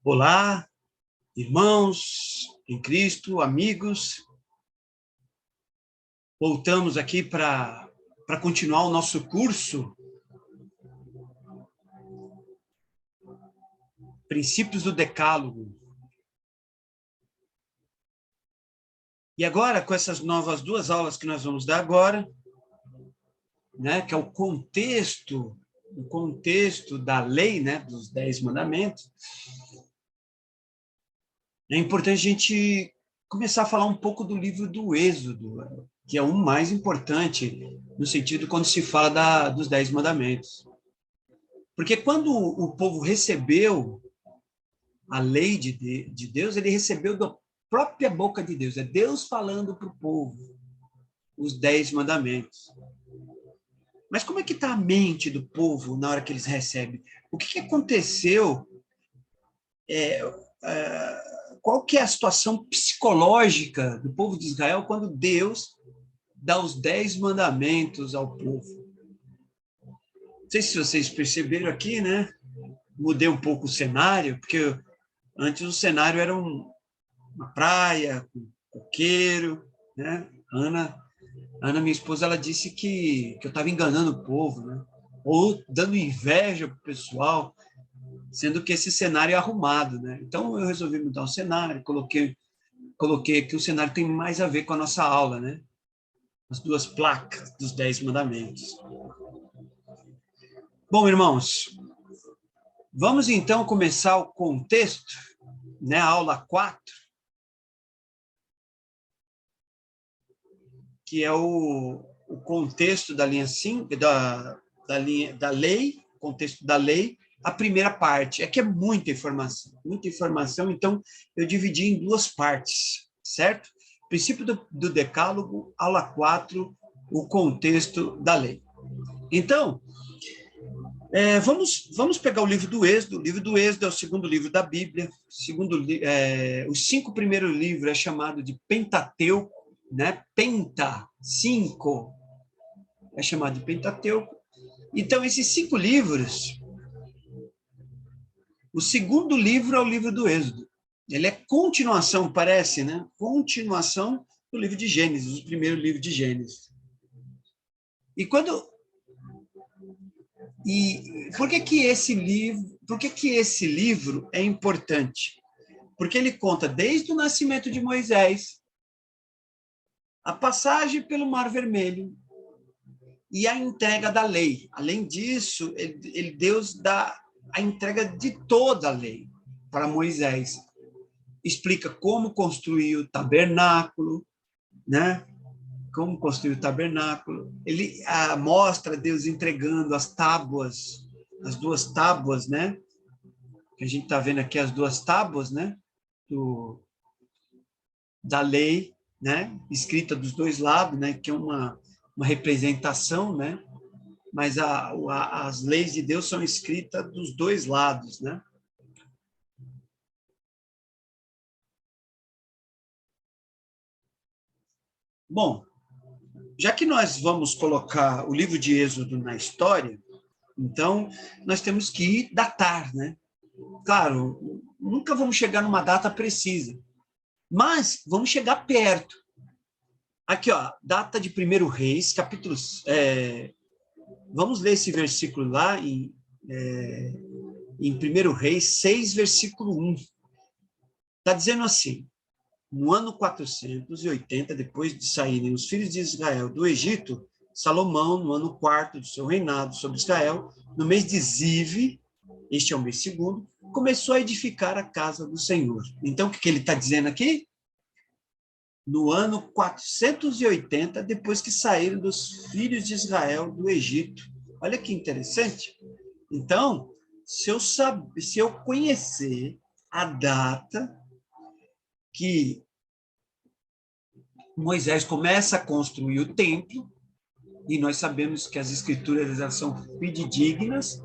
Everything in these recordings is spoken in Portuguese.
Olá, irmãos em Cristo, amigos. Voltamos aqui para continuar o nosso curso Princípios do Decálogo. E agora, com essas novas duas aulas que nós vamos dar agora, né, que é o contexto da lei, né, dos 10 mandamentos, é importante a gente começar a falar um pouco do livro do Êxodo, que é o mais importante no sentido quando se fala dos 10 mandamentos. Porque quando o povo recebeu a lei de Deus, ele recebeu da própria boca de Deus. É Deus falando para o povo os 10 mandamentos. Mas como é que está a mente do povo na hora que eles recebem? O que aconteceu? Qual que é a situação psicológica do povo de Israel quando Deus dá os 10 mandamentos ao povo? Não sei se vocês perceberam aqui, né? Mudei um pouco o cenário, porque antes o cenário era uma praia, um coqueiro, né? Ana, minha esposa, ela disse que eu estava enganando o povo, né? Ou dando inveja para o pessoal, sendo que esse cenário é arrumado, né? Então, eu resolvi mudar o cenário, coloquei que o cenário tem mais a ver com a nossa aula, né? As duas placas dos 10 mandamentos. Bom, irmãos, vamos então começar o contexto, né? A aula 4, que é o contexto da linha 5, da lei, contexto da lei, a primeira parte. É que é muita informação, então eu dividi em duas partes, certo? Princípio do Decálogo, aula 4, o contexto da lei. Então, vamos pegar o livro do Êxodo. O livro do Êxodo é o segundo livro da Bíblia. Os 5 primeiros livros é chamado de Pentateuco, né? Penta, 5, é chamado de Pentateuco. Então, esses 5 livros, o segundo livro é o livro do Êxodo. Ele é continuação, parece, né? Continuação do livro de Gênesis, o primeiro livro de Gênesis. E por que esse livro é importante? Porque ele conta desde o nascimento de Moisés, a passagem pelo Mar Vermelho e a entrega da lei. Além disso, Deus dá a entrega de toda a lei para Moisés. Explica como construir o tabernáculo, né? Como construir o tabernáculo. Ele mostra Deus entregando as tábuas, as duas tábuas, né? Que a gente está vendo aqui as duas tábuas, né? Da lei, né? Escrita dos dois lados, né? Que é uma representação, né? Mas as leis de Deus são escritas dos dois lados, né? Bom, já que nós vamos colocar o livro de Êxodo na história, então nós temos que datar, né? Claro, nunca vamos chegar numa data precisa, mas vamos chegar perto. Aqui, ó, data de 1 Reis, capítulos. Vamos ler esse versículo lá em 1 Reis 6, versículo 1. Está dizendo assim: no ano 480, depois de saírem os filhos de Israel do Egito, Salomão, no ano 4º do seu reinado sobre Israel, no mês de Ziv, este é o mês segundo, começou a edificar a casa do Senhor. Então, o que ele está dizendo aqui? No ano 480, depois que saíram dos filhos de Israel do Egito. Olha que interessante. Então, se eu conhecer a data que Moisés começa a construir o templo, e nós sabemos que as escrituras elas são fidedignas,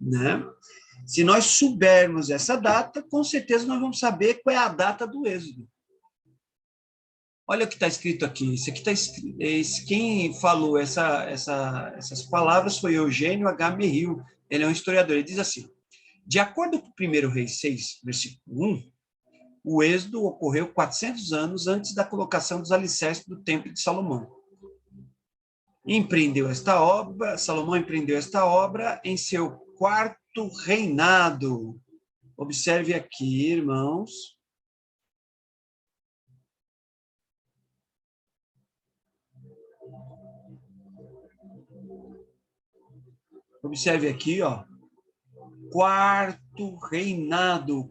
né? Se nós soubermos essa data, com certeza nós vamos saber qual é a data do Êxodo. Olha o que está escrito aqui. Isso aqui está escrito. Quem falou essas palavras foi Eugênio H. Merrill. Ele é um historiador. Ele diz assim: De acordo com 1 Reis 6, versículo 1, o êxodo ocorreu 400 anos antes da colocação dos alicerces do Templo de Salomão. Salomão empreendeu esta obra em seu quarto reinado. Observe aqui, irmãos. Observe aqui, ó. Quarto reinado.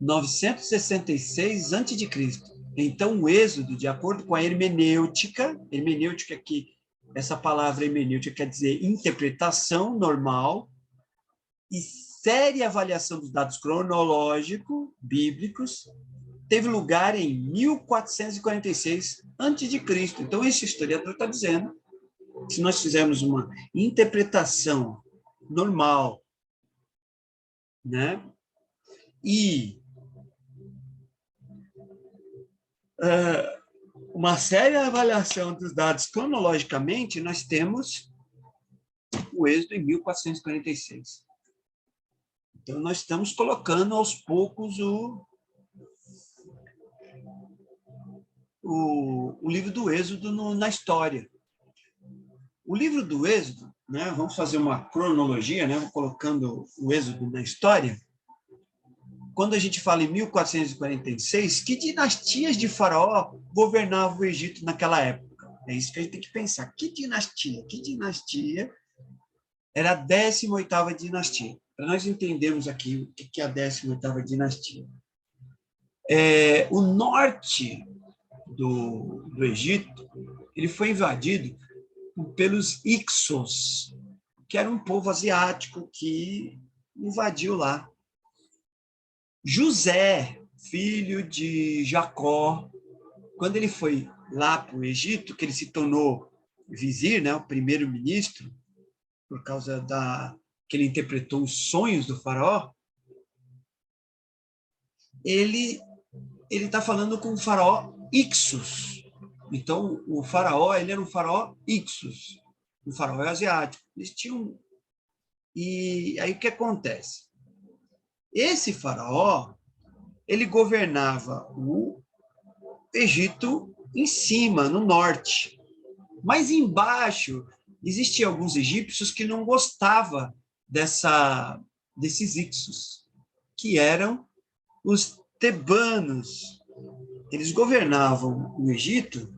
966 a.C. Então, o êxodo, de acordo com a hermenêutica aqui, essa palavra hermenêutica quer dizer interpretação normal e séria avaliação dos dados cronológicos bíblicos, teve lugar em 1446 a.C. Então, esse historiador está dizendo que se nós fizermos uma interpretação normal, né, e uma séria avaliação dos dados cronologicamente, nós temos o êxodo em 1446. Então, nós estamos colocando aos poucos o livro do Êxodo na história. O livro do Êxodo, né, vamos fazer uma cronologia, né, colocando o Êxodo na história. Quando a gente fala em 1446, que dinastias de Faraó governavam o Egito naquela época? É isso que a gente tem que pensar. Que dinastia? Que dinastia era a 18ª dinastia? Para nós entendermos aqui o que é a 18ª dinastia. O norte do Egito, ele foi invadido pelos Hyksos, que era um povo asiático que invadiu lá. José, filho de Jacó, quando ele foi lá para o Egito, que ele se tornou vizir, né, o primeiro-ministro, por causa que ele interpretou os sonhos do faraó, ele está falando com o faraó Hyksos. Então, o faraó, ele era um faraó Hyksos, um faraó asiático. Eles tinham... E aí o que acontece? Esse faraó, ele governava o Egito em cima, no norte. Mas embaixo, existiam alguns egípcios que não gostavam desses Hyksos, que eram os tebanos. Eles governavam o Egito,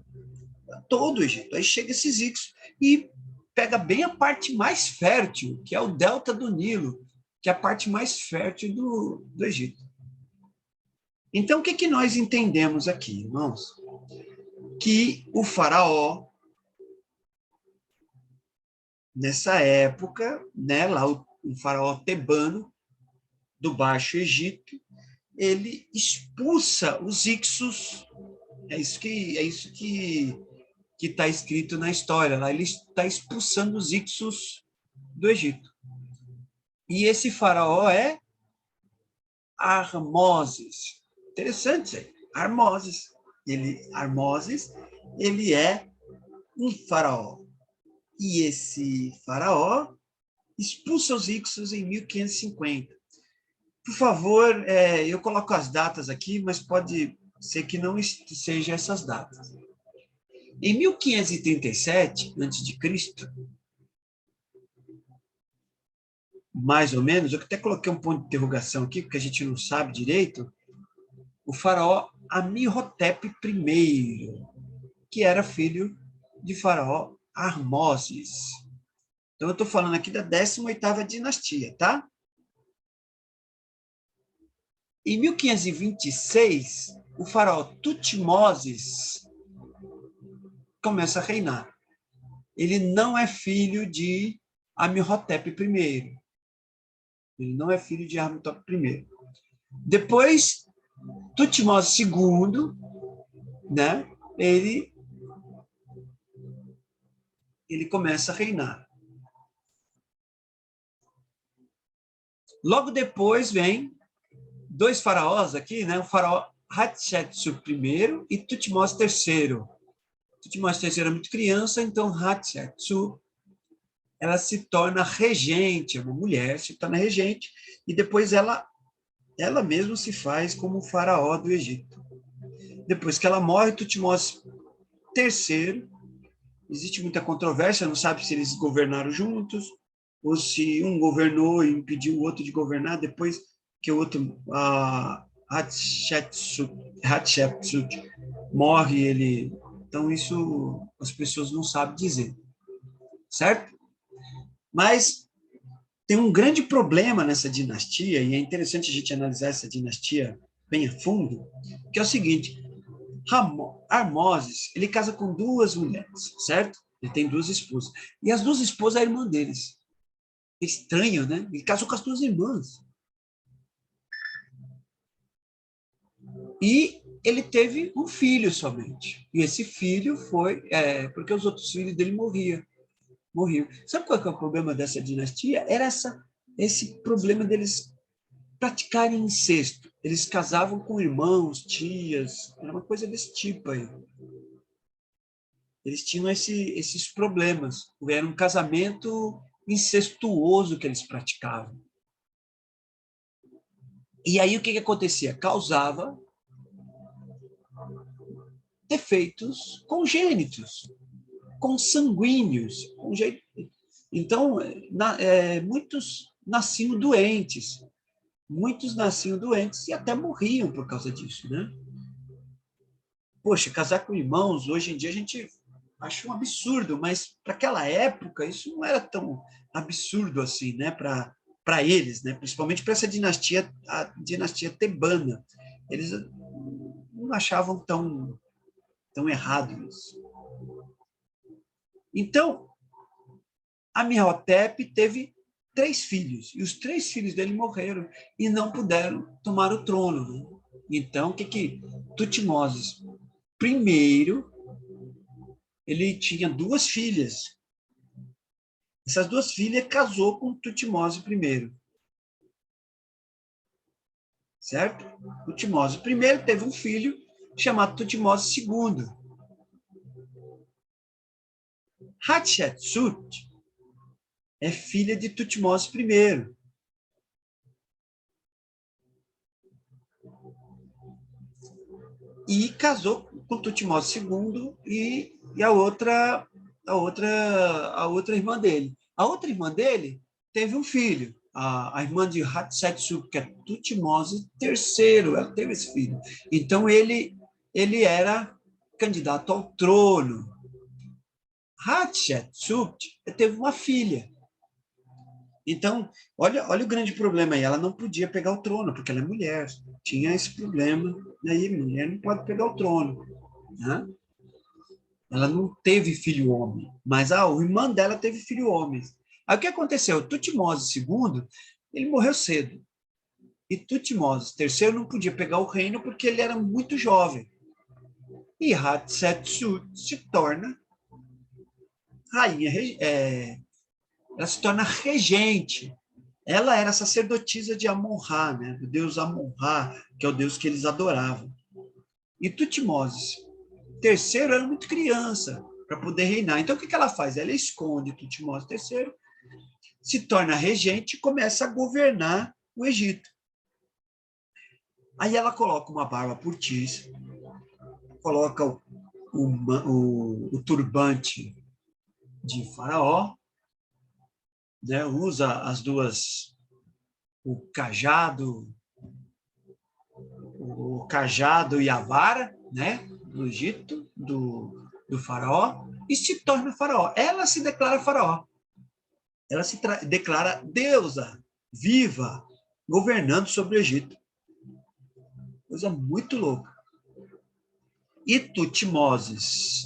todo o Egito. Aí chega esses Hyksos e pega bem a parte mais fértil, que é o delta do Nilo, que é a parte mais fértil do Egito. Então, o que nós entendemos aqui, irmãos? Que o faraó, nessa época, né, lá o faraó tebano, do Baixo Egito, ele expulsa os Hyksos. É isso que está escrito na história. Lá ele está expulsando os Hyksos do Egito. E esse faraó é Armoses. Interessante, hein? Armoses. Ele é um faraó. E esse faraó expulsa os Hyksos em 1550. Por favor, eu coloco as datas aqui, mas pode ser que não sejam essas datas. Em 1537 a.C., mais ou menos, eu até coloquei um ponto de interrogação aqui, porque a gente não sabe direito, o faraó Amenhotep I, que era filho de faraó Armoses. Então, eu estou falando aqui da 18ª dinastia, tá? Em 1526, o faraó Tutmoses começa a reinar. Ele não é filho de Amenhotep I. Ele não é filho de Amenhotep I. Depois, Tutmoses II, né, ele começa a reinar. Logo depois vem dois faraós aqui, né, o faraó Hatshepsut I e Tutmoses III. Tutmoses III era muito criança, então Hatshepsut ela se torna regente, uma mulher se torna regente, e depois ela mesma se faz como faraó do Egito. Depois que ela morre, Tutmose III, existe muita controvérsia, não sabe se eles governaram juntos, ou se um governou e impediu o outro de governar, depois que o outro, Hatshepsut, morre, ele... Então, isso as pessoas não sabem dizer, certo? Mas tem um grande problema nessa dinastia, e é interessante a gente analisar essa dinastia bem a fundo, que é o seguinte: Harmozes, ele casa com duas mulheres, certo? Ele tem duas esposas. E as duas esposas é a irmã deles. É estranho, né? Ele casou com as duas irmãs. E ele teve um filho somente. E esse filho foi... porque os outros filhos dele morriam. Sabe qual é o problema dessa dinastia? Era esse problema deles praticarem incesto. Eles casavam com irmãos, tias, era uma coisa desse tipo aí. Eles tinham esses problemas. Era um casamento incestuoso que eles praticavam. E aí o que acontecia? Causava defeitos congênitos, consanguíneos. Então, muitos nasciam doentes. Muitos nasciam doentes e até morriam por causa disso, né? Poxa, casar com irmãos, hoje em dia a gente acha um absurdo, mas para aquela época isso não era tão absurdo assim, né? Para eles, né? Principalmente para essa dinastia, a dinastia tebana. Eles não achavam tão errado isso. Então, Amenhotep teve 3 filhos, e os 3 filhos dele morreram e não puderam tomar o trono. Né? Então, o que Tutmoses primeiro, ele tinha 2 filhas. Essas 2 filhas casou com Tutmose I. Certo? Tutmose I teve um filho chamado Tutmose II. Hatshepsut é filha de Tutmose I. E casou com Tutmose II e a outra irmã dele. A outra irmã dele teve um filho, a irmã de Hatshepsut, que é Tutmose III, ela teve esse filho. Então, ele era candidato ao trono. Hatshepsut teve uma filha. Então, olha o grande problema aí. Ela não podia pegar o trono, porque ela é mulher. Tinha esse problema. Aí, mulher não pode pegar o trono. Né? Ela não teve filho homem, mas a irmã dela teve filho homem. Aí o que aconteceu? Tutmose II, ele morreu cedo. E Tutmose III não podia pegar o reino porque ele era muito jovem. E Hatshepsut se torna rainha, ela se torna regente. Ela era sacerdotisa de Amon-Ra, né? Do deus Amon-Ra, que é o deus que eles adoravam. E Tutmose III era muito criança para poder reinar. Então, o que ela faz? Ela esconde Tutmose III, se torna regente e começa a governar o Egito. Aí ela coloca uma barba postiça, coloca o turbante de faraó, né? Usa as duas, o cajado e a vara, né? Do Egito, do faraó, e se torna faraó. Ela se declara faraó. Ela se declara deusa, viva, governando sobre o Egito. Coisa muito louca. E Tutmoses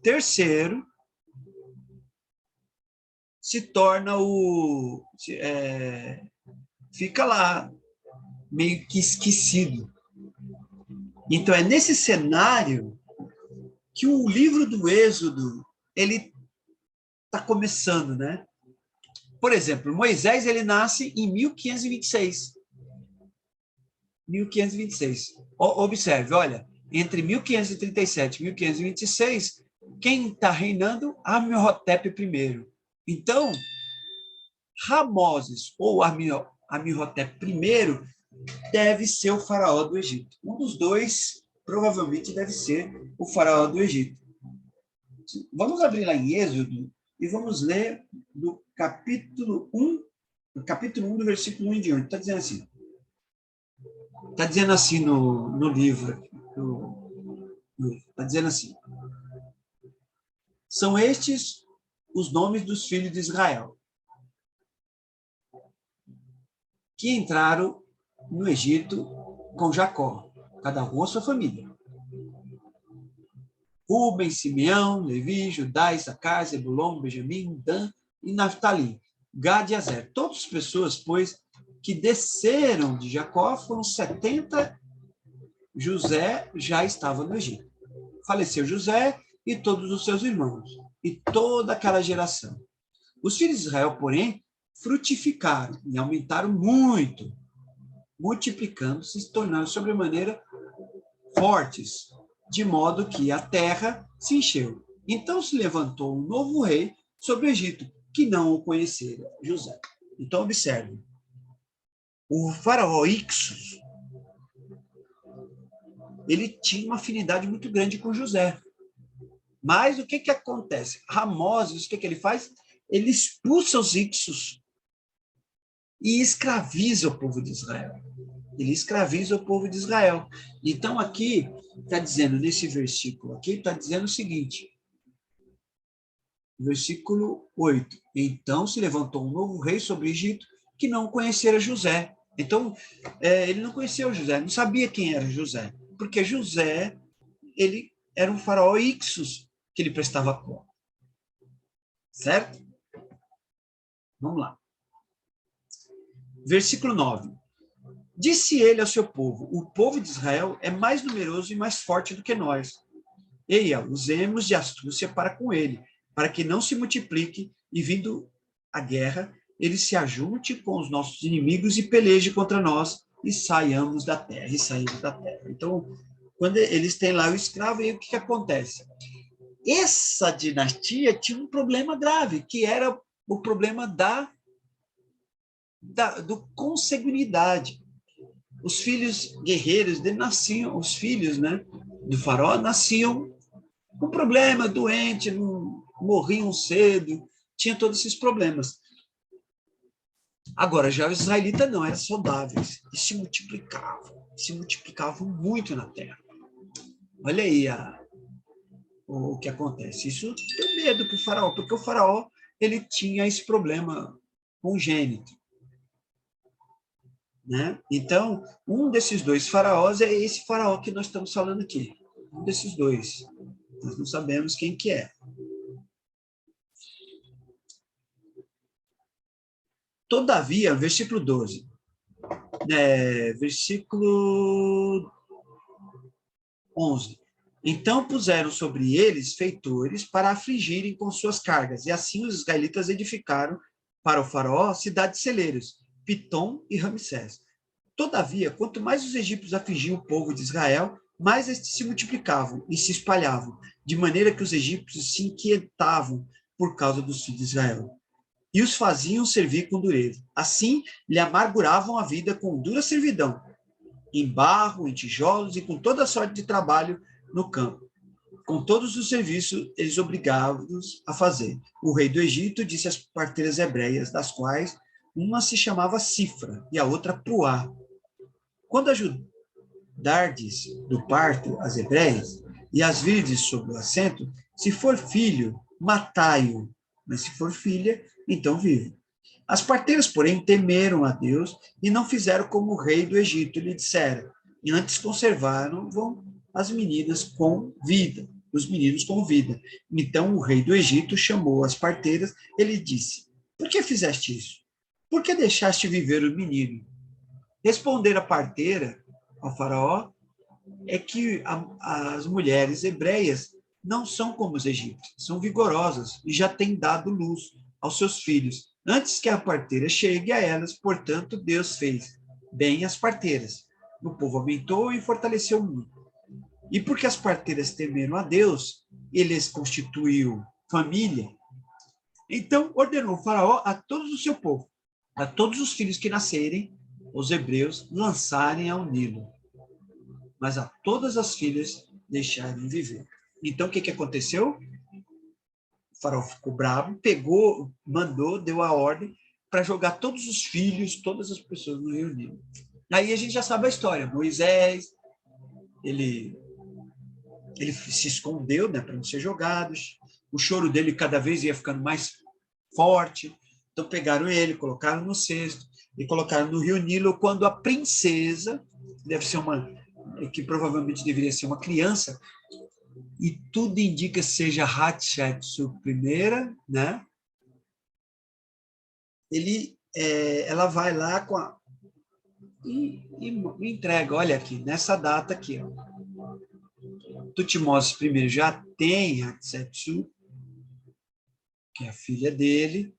III se torna fica lá, meio que esquecido. Então, é nesse cenário que o livro do Êxodo ele está começando, né? Por exemplo, Moisés ele nasce em 1526. 1526. Observe, olha, entre 1537 e 1526, Quem está reinando? Amenhotep I. Então, Ramoses ou Amenhotep I deve ser o faraó do Egito. Um dos dois provavelmente deve ser o faraó do Egito. Vamos abrir lá em Êxodo e vamos ler do capítulo 1 do versículo 1 em diante. Está dizendo assim no livro. Está dizendo assim: são estes os nomes dos filhos de Israel, que entraram no Egito com Jacó, cada um a sua família. Rubem, Simeão, Levi, Judá, Issacar, Zebulon, Benjamim, Dan e Naftali, Gad e Azer. Todas as pessoas, pois, que desceram de Jacó foram 70. José já estava no Egito. Faleceu José e todos os seus irmãos, e toda aquela geração. Os filhos de Israel, porém, frutificaram e aumentaram muito, multiplicando-se e se tornaram sobremaneira fortes, de modo que a terra se encheu. Então se levantou um novo rei sobre o Egito, que não o conhecera, José. Então observe, o faraó Ixos, ele tinha uma afinidade muito grande com José. Mas o que acontece? Ramoses, o que ele faz? Ele expulsa os Ixos e escraviza o povo de Israel. Ele escraviza o povo de Israel. Então, aqui, está dizendo, nesse versículo aqui, está dizendo o seguinte, versículo 8. Então se levantou um novo rei sobre o Egito, que não conhecera José. Então, ele não conheceu José, não sabia quem era José, porque José, ele era um faraó Ixos, que ele prestava conta. Certo? Vamos lá. Versículo 9. Disse ele ao seu povo: o povo de Israel é mais numeroso e mais forte do que nós. Eia, usemos de astúcia para com ele, para que não se multiplique e, vindo a guerra, ele se ajunte com os nossos inimigos e peleje contra nós e saímos da terra. Então, quando eles têm lá o escravo, aí o que acontece? Essa dinastia tinha um problema grave, que era o problema do consanguinidade. Os filhos guerreiros dele nasciam, os filhos, né, do faraó nasciam com problema, doente, morriam cedo, tinha todos esses problemas. Agora, já os israelitas não, eram saudáveis e se multiplicavam muito na terra. Olha aí o que acontece. Isso deu medo para o faraó, porque o faraó ele tinha esse problema congênito. Né? Então, um desses dois faraós é esse faraó que nós estamos falando aqui. Um desses dois. Nós não sabemos quem que é. Todavia, versículo 12. Versículo 11. Então puseram sobre eles feitores para afligirem com suas cargas, e assim os israelitas edificaram para o faraó cidades celeiros, Pitom e Ramsés. Todavia, quanto mais os egípcios afligiam o povo de Israel, mais estes se multiplicavam e se espalhavam, de maneira que os egípcios se inquietavam por causa dos filhos de Israel. E os faziam servir com dureza. Assim, lhe amarguravam a vida com dura servidão, em barro, em tijolos e com toda sorte de trabalho no campo. Com todos os serviços, eles obrigados a fazer. O rei do Egito disse às parteiras hebreias, das quais uma se chamava Cifra e a outra Puá: quando ajudardes do parto as hebreias e as virdes sobre o assento, se for filho, matai-o, mas se for filha, então vive. As parteiras, porém, temeram a Deus e não fizeram como o rei do Egito lhe dissera, e antes conservaram as meninas com vida, os meninos com vida. Então o rei do Egito chamou as parteiras e lhe disse: por que fizeste isso? Por que deixaste viver o menino? Responder a parteira ao faraó é que as mulheres hebreias não são como os egípcios, são vigorosas e já têm dado luz aos seus filhos, antes que a parteira chegue a elas. Portanto, Deus fez bem as parteiras. O povo aumentou e fortaleceu muito. E porque as parteiras temeram a Deus, ele constituiu família, então ordenou o faraó a todo o seu povo, a todos os filhos que nascerem, os hebreus, lançarem ao Nilo, mas a todas as filhas deixarem viver. Então, o que aconteceu? O faraó ficou bravo, pegou, mandou, deu a ordem para jogar todos os filhos, todas as pessoas no Rio Nilo. Aí a gente já sabe a história. Moisés, ele se escondeu, né, para não ser jogado. O choro dele cada vez ia ficando mais forte. Então pegaram ele, colocaram no cesto e colocaram no Rio Nilo, quando a princesa, deve ser que provavelmente deveria ser uma criança, e tudo indica seja Hatshepsut I, né? Ela vai lá e entrega, olha aqui, nessa data aqui, ó. Tutmoses I já tem Hatshepsut, que é a filha dele,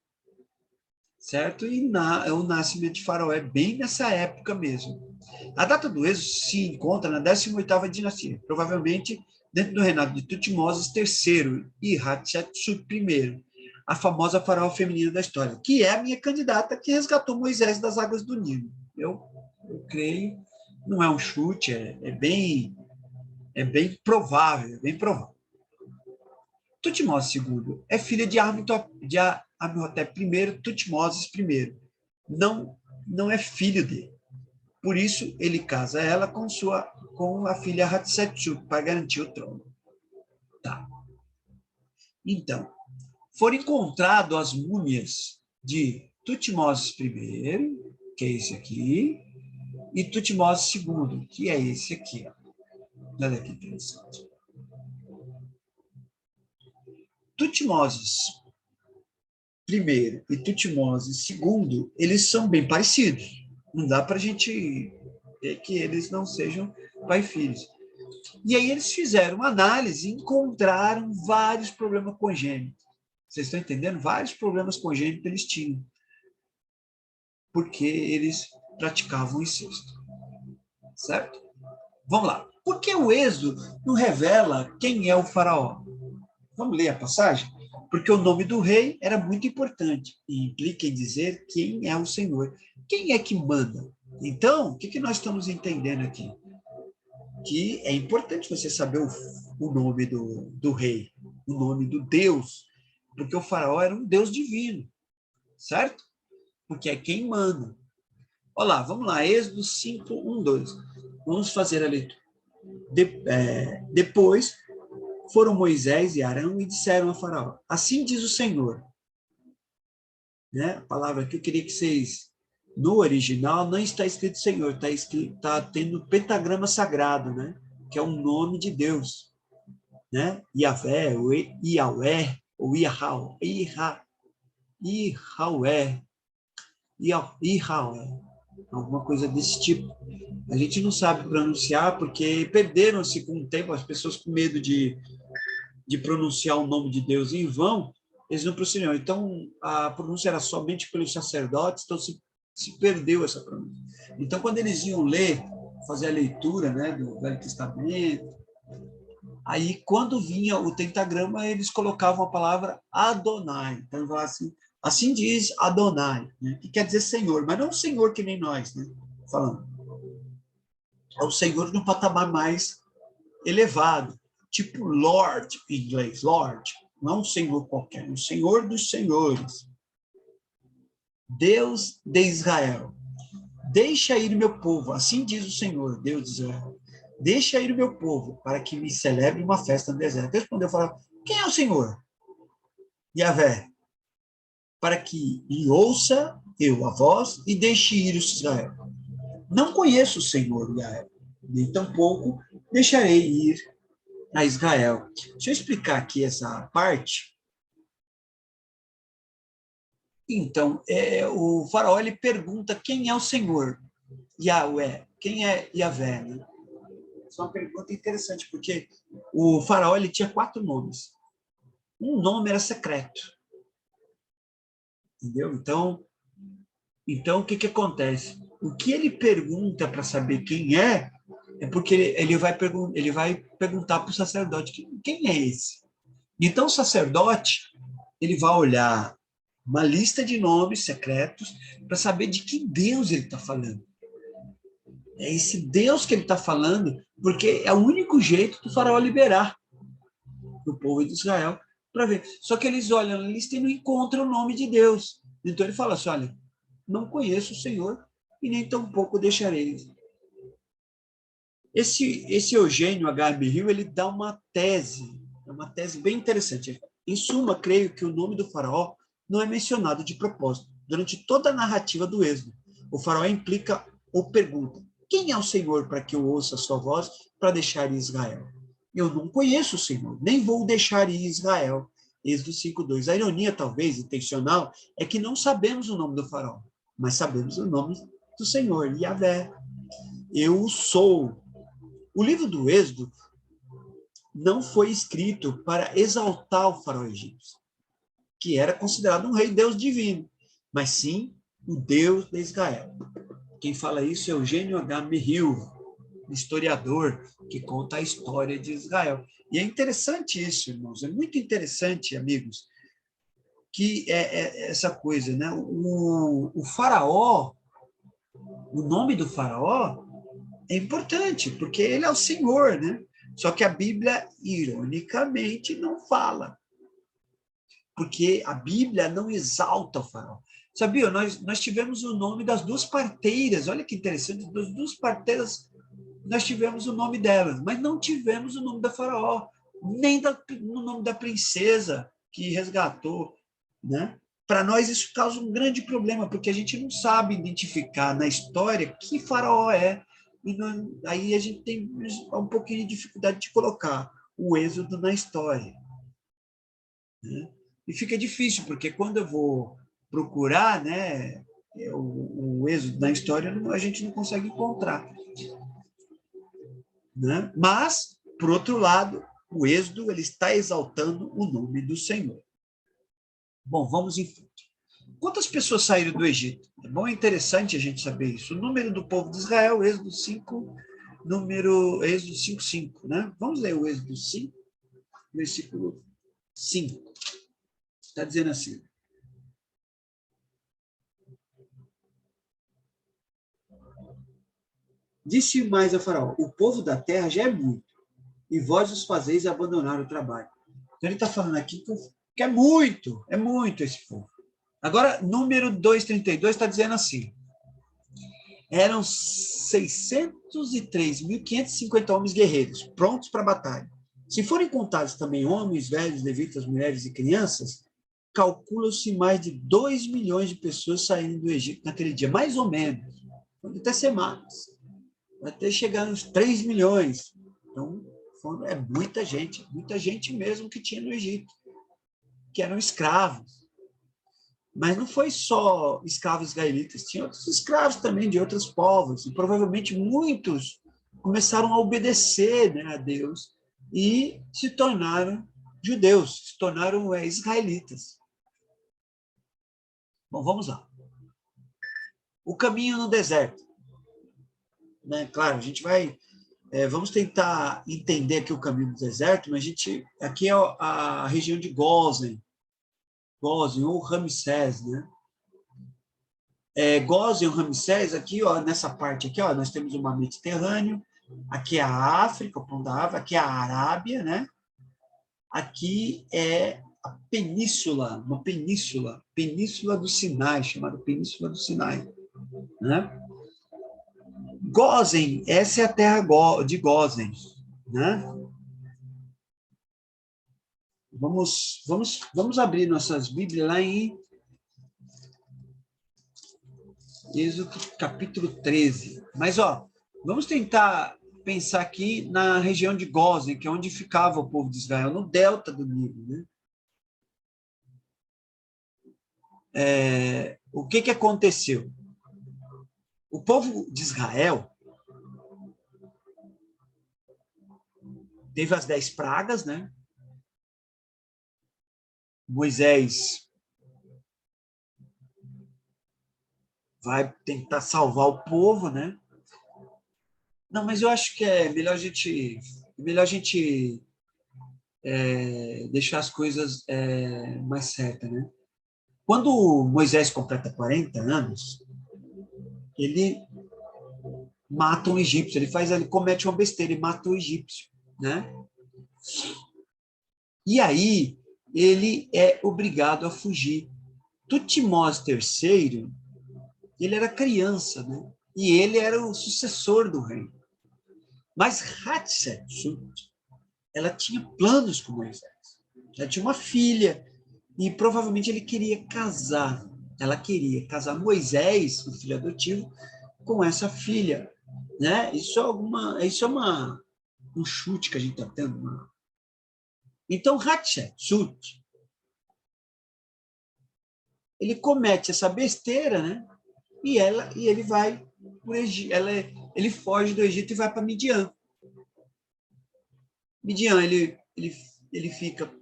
certo? E o nascimento de Faraó é bem nessa época mesmo. A data do êxodo se encontra na 18ª dinastia, provavelmente dentro do reinado de Tutmoses III e Hatshepsut I, a famosa faraó feminina da história, que é a minha candidata que resgatou Moisés das águas do Nilo. Eu creio, não é um chute, é bem provável, é bem provável. Tutmoses II é filha de Amenhotep I, Tutmoses I. Não é filho dele. Por isso, ele casa ela com a filha Hatshepsut, para garantir o trono. Tá. Então, foram encontradas as múmias de Tutmoses I, que é esse aqui, e Tutmoses II, que é esse aqui. Olha que interessante. Tutmoses I e Tutmoses II, eles são bem parecidos. Não dá para a gente ver que eles não sejam pai e filhos. E aí eles fizeram uma análise e encontraram vários problemas congênitos. Vocês estão entendendo? Vários problemas congênitos eles tinham. Porque eles praticavam incesto. Certo? Vamos lá. Por que o Êxodo não revela quem é o faraó? Vamos ler a passagem? Porque o nome do rei era muito importante e implica em dizer quem é o Senhor. Quem é que manda? Então, o que nós estamos entendendo aqui? Que é importante você saber o nome do rei, o nome do Deus, porque o faraó era um Deus divino, certo? Porque é quem manda. Olha lá, vamos lá, Êxodo 5, 1, 2. Vamos fazer a leitura. Depois foram Moisés e Arão e disseram a Faraó: assim diz o Senhor. Né? A palavra que eu queria que vocês. No original não está escrito Senhor, está tendo pentagrama sagrado, né? Que é um nome de Deus. Né? Yahvé, ou Yahweh, ou Yahweh, alguma coisa desse tipo. A gente não sabe pronunciar porque perderam-se com o tempo, as pessoas com medo de pronunciar o nome de Deus em vão, eles não pronunciam. Então, a pronúncia era somente pelos sacerdotes, então se perdeu essa pronúncia. Então, quando eles iam ler, fazer a leitura, né, do Velho Testamento, aí, quando vinha o tentagrama, eles colocavam a palavra Adonai. Então, assim diz Adonai, né, que quer dizer Senhor, mas não Senhor que nem nós, né, falando. É o Senhor num patamar mais elevado, tipo Lord em inglês, Lord, não um Senhor qualquer, um Senhor dos Senhores. Deus de Israel, deixa ir meu povo, assim diz o Senhor, Deus de Israel, deixa ir o meu povo, para que me celebre uma festa no deserto. Deus respondeu, falou, quem é o Senhor? Yahvé, para que lhe ouça eu a voz e deixe ir o Israel. Não conheço o Senhor, Yahvé, nem tampouco deixarei ir a Israel. Deixa eu explicar aqui essa parte. Então, o faraó ele pergunta quem é o Senhor, Yahweh, quem é Yahvé, né? Essa é uma pergunta interessante, porque o faraó ele tinha 4 nomes. Um nome era secreto. Entendeu? Então o que acontece? O que ele pergunta para saber quem é porque ele vai perguntar para o sacerdote quem é esse. Então, o sacerdote, ele vai olhar uma lista de nomes secretos para saber de que Deus ele está falando. É esse Deus que ele está falando, porque é o único jeito do faraó liberar o povo de Israel para ver. Só que eles olham na lista e não encontram o nome de Deus. Então ele fala assim, olha, não conheço o Senhor e nem tampouco deixarei. Esse Eugênio H.M. Hill, ele dá uma tese bem interessante. Em suma, creio que o nome do faraó não é mencionado de propósito. Durante toda a narrativa do Êxodo, o faraó implica ou pergunta, quem é o Senhor para que eu ouça a sua voz para deixar ir Israel? Eu não conheço o Senhor, nem vou deixar ir Israel. Êxodo 5:2. A ironia, talvez, intencional, é que não sabemos o nome do faraó, mas sabemos o nome do Senhor, Yahvé. Eu sou. O livro do Êxodo não foi escrito para exaltar o faraó egípcio, que era considerado um rei Deus divino, mas sim o Deus de Israel. Quem fala isso é Eugênio H. Merrill, historiador que conta a história de Israel. E é interessante isso, irmãos, é muito interessante, amigos, que é essa coisa, né? O faraó, o nome do faraó é importante, porque ele é o Senhor, né? Só que a Bíblia, ironicamente, não fala, porque a Bíblia não exalta o faraó. Sabia? Nós tivemos o nome das duas parteiras, olha que interessante, das duas parteiras, nós tivemos o nome delas, mas não tivemos o nome da faraó, nem o nome da princesa que resgatou, né? Para nós isso causa um grande problema, porque a gente não sabe identificar na história que faraó é, e não, aí a gente tem um pouquinho de dificuldade de colocar o êxodo na história, né? E fica difícil, porque quando eu vou procurar, né, o êxodo na história, a gente não consegue encontrar, né? Mas, por outro lado, o êxodo ele está exaltando o nome do Senhor. Bom, vamos em frente. Quantas pessoas saíram do Egito? É bom, é interessante a gente saber isso. O número do povo de Israel, Êxodo 5, Êxodo 5, 5, né? Vamos ler o Êxodo 5, versículo 5. Está dizendo assim: disse mais a Faraó: o povo da terra já é muito, e vós os fazeis abandonar o trabalho. Então ele está falando aqui que é muito esse povo. Agora, número 232 está dizendo assim: eram 603.550 homens guerreiros, prontos para a batalha. Se forem contados também homens, velhos, levitas, mulheres e crianças, calcula-se mais de 2 milhões de pessoas saindo do Egito naquele dia, mais ou menos. Pode até ser mais. Vai até chegar uns 3 milhões. Então, é muita gente mesmo que tinha no Egito, que eram escravos. Mas não foi só escravos israelitas, tinha outros escravos também de outros povos, e provavelmente muitos começaram a obedecer, né, a Deus e se tornaram judeus, se tornaram israelitas. Bom, vamos lá. O caminho no deserto. Né? Claro, a gente vai... vamos tentar entender aqui o caminho no deserto, mas aqui é a região de Gósen ou Ramsés, né? Gósen ou Ramsés, aqui, ó, nessa parte aqui, ó, nós temos o mar Mediterrâneo, aqui é a África, o Pão da África, aqui é a Arábia, né? Aqui é a península, península do Sinai, chamada Península do Sinai, né? Gósen, essa é a terra de Gósen, né? Vamos abrir nossas Bíblias lá em Êxodo capítulo 13. Mas, ó, vamos tentar pensar aqui na região de Gósen, que é onde ficava o povo de Israel, no delta do Nilo, né? O que aconteceu? O povo de Israel teve as 10 pragas, né? Moisés vai tentar salvar o povo, né? Não, mas eu acho que é melhor a gente deixar as coisas mais certas, né? Quando Moisés completa 40 anos, ele mata um egípcio, ele comete uma besteira e mata o egípcio, né? E aí ele é obrigado a fugir. Tutmós III, ele era criança, né? E ele era o sucessor do reino. Mas Hatshepsut, ela tinha planos com Moisés. Ela tinha uma filha e provavelmente ele queria casar. Ela queria casar Moisés, o filho adotivo, com essa filha, né? Isso é um chute que a gente está tendo. Então Hatshepsut, ele comete essa besteira, né? E ele vai por Egito, ele foge do Egito e vai para Midian. Midian, ele fica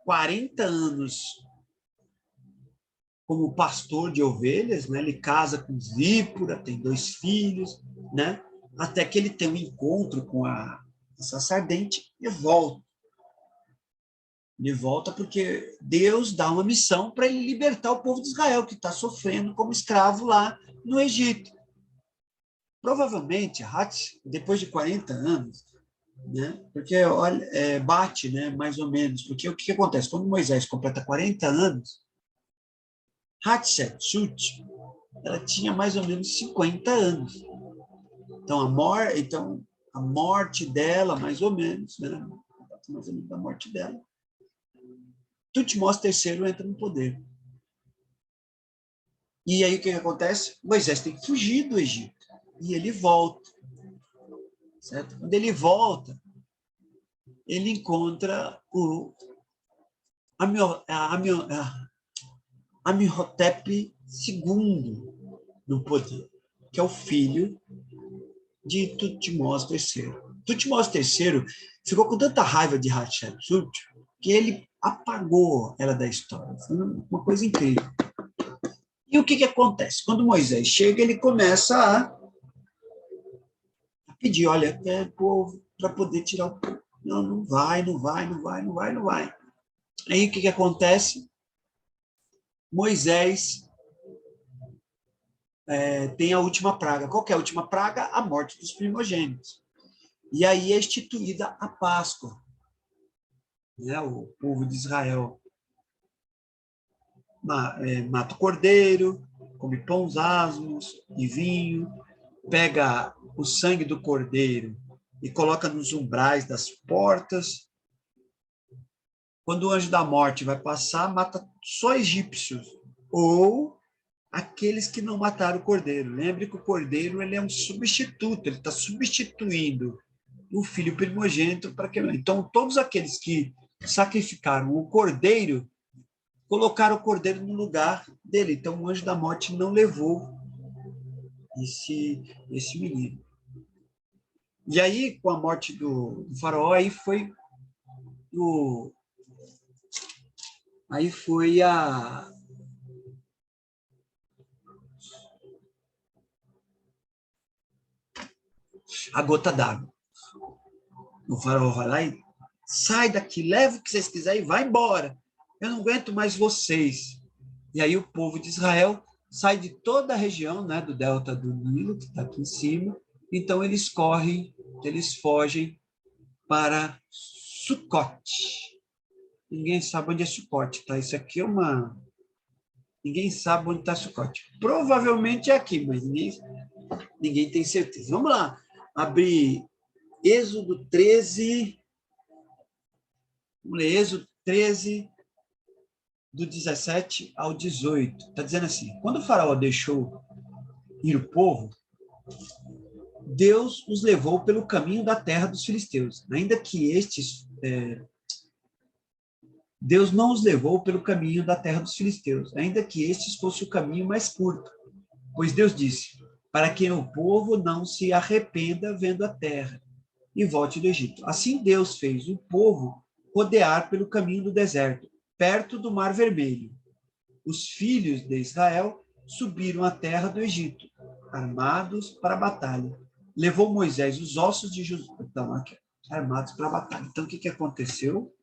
40 anos como pastor de ovelhas, né? Ele casa com Zípora, tem 2 filhos, né? Até que ele tem um encontro com a sacerdente e volta. Ele volta porque Deus dá uma missão para ele libertar o povo de Israel, que está sofrendo como escravo lá no Egito. Provavelmente, depois de 40 anos, né? Porque olha, bate, né? Mais ou menos, porque o que acontece? Quando Moisés completa 40 anos, Hatshepsut, ela tinha mais ou menos 50 anos. Então, a morte dela, mais ou menos, né? Mais ou menos da morte dela, Tutmós III entra no poder. E aí o que acontece? Moisés tem que fugir do Egito. E ele volta. Certo? Quando ele volta, ele encontra o Amenhotep II no poder, que é o filho de Tutmós III. Tutmós III ficou com tanta raiva de Hatshepsut que ele apagou ela da história. Foi uma coisa incrível. E o que acontece? Quando Moisés chega, ele começa a pedir, olha, povo, para poder tirar o povo. Não vai, não vai, não vai, não vai, não vai. Aí o que acontece? Moisés tem a última praga. Qual que é a última praga? A morte dos primogênitos. E aí é instituída a Páscoa. Né? O povo de Israel mata o cordeiro, come pães asmos e vinho, pega o sangue do cordeiro e coloca nos umbrais das portas. Quando o anjo da morte vai passar, mata só egípcios ou aqueles que não mataram o cordeiro. Lembre que o cordeiro ele é um substituto, ele está substituindo o filho primogênito para que. Então, todos aqueles que sacrificaram o cordeiro colocaram o cordeiro no lugar dele. Então, o anjo da morte não levou esse menino. E aí, com a morte do faraó, aí foi a gota d'água. O faraó vai lá e sai daqui, leva o que vocês quiserem e vai embora. Eu não aguento mais vocês. E aí o povo de Israel sai de toda a região, né, do delta do Nilo, que está aqui em cima. Então eles fogem para Sucote. Ninguém sabe onde é Sucote, tá? Isso aqui é uma... Ninguém sabe onde está Sucote. Provavelmente é aqui, mas ninguém tem certeza. Vamos lá. Abrir Êxodo 13. Vamos ler Êxodo 13, do 17 ao 18. Está dizendo assim, quando o faraó deixou ir o povo, Deus os levou pelo caminho da terra dos filisteus, ainda que estes... Deus não os levou pelo caminho da terra dos filisteus, ainda que estes fosse o caminho mais curto. Pois Deus disse, para que o povo não se arrependa vendo a terra e volte do Egito. Assim Deus fez o povo rodear pelo caminho do deserto, perto do Mar Vermelho. Os filhos de Israel subiram à terra do Egito, armados para a batalha. Levou Moisés os ossos de José, armados para a batalha. Então, o que aconteceu?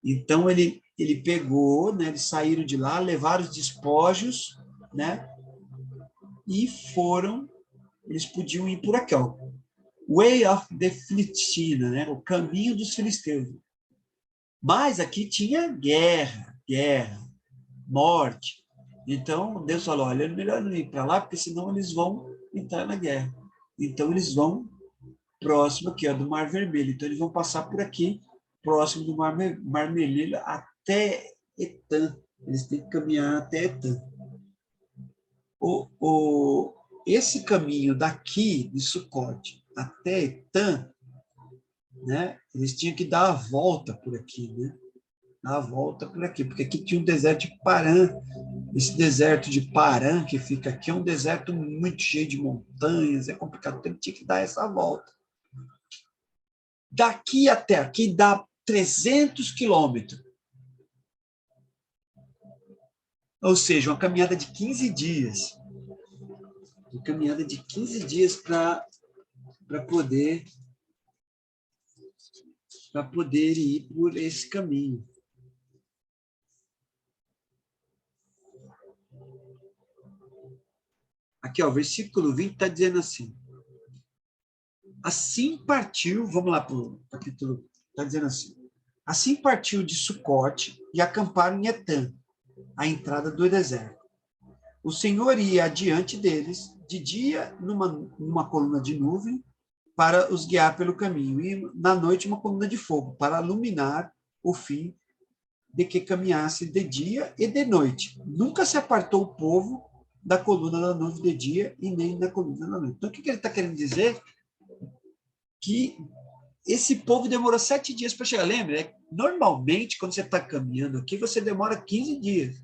Então, ele pegou, né, eles saíram de lá, levaram os despojos, né, e foram, eles podiam ir por aqui, ó, Way of the Philistina, né, o caminho dos filisteus. Mas aqui tinha guerra, morte. Então, Deus falou, olha, é melhor não ir para lá, porque senão eles vão entrar na guerra. Então, eles vão próximo aqui, ó, do Mar Vermelho. Então, eles vão passar por aqui, próximo do Mar Vermelho, até Etã. Eles têm que caminhar até Etã. Esse caminho daqui, de Sucote, até Etã, né, eles tinham que dar a volta por aqui, né? Dar a volta por aqui, porque aqui tinha um deserto de Parã. Esse deserto de Parã, que fica aqui, é um deserto muito cheio de montanhas, é complicado, então ele tinha que dar essa volta. Daqui até aqui dá 300 quilômetros. Ou seja, uma caminhada de 15 dias. Uma caminhada de 15 dias para poder ir por esse caminho. Aqui, ó, o versículo 20 está dizendo assim. Assim partiu, vamos lá para o capítulo, está dizendo assim. Assim partiu de Sucote e acamparam em Etã, à entrada do deserto. O Senhor ia adiante deles, de dia numa coluna de nuvem, para os guiar pelo caminho, e na noite uma coluna de fogo, para iluminar o fim de que caminhasse de dia e de noite. Nunca se apartou o povo da coluna da nuvem de dia e nem da coluna da noite. Então, o que ele está querendo dizer? Que esse povo demorou 7 dias para chegar. Lembra? Normalmente, quando você está caminhando aqui, você demora 15 dias.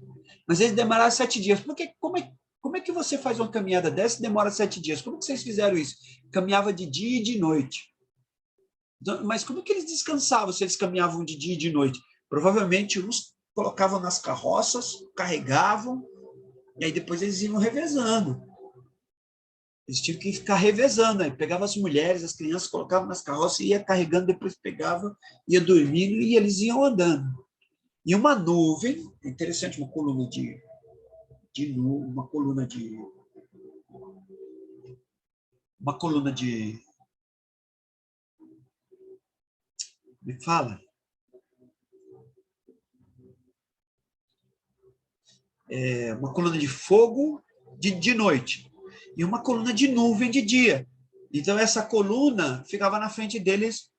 Mas eles demoraram 7 dias. Porque como é que você faz uma caminhada dessa e demora 7 dias? Como que vocês fizeram isso? Caminhava de dia e de noite. Mas como que eles descansavam se eles caminhavam de dia e de noite? Provavelmente uns colocavam nas carroças, carregavam, e aí depois eles iam revezando. Eles tinham que ficar revezando. Aí pegava as mulheres, as crianças, colocavam nas carroças, ia carregando, depois pegava, ia dormindo e eles iam andando. E uma nuvem, interessante, uma coluna de nuvem, uma coluna de me fala? Uma coluna de fogo de noite e uma coluna de nuvem de dia. Então, essa coluna ficava na frente deles,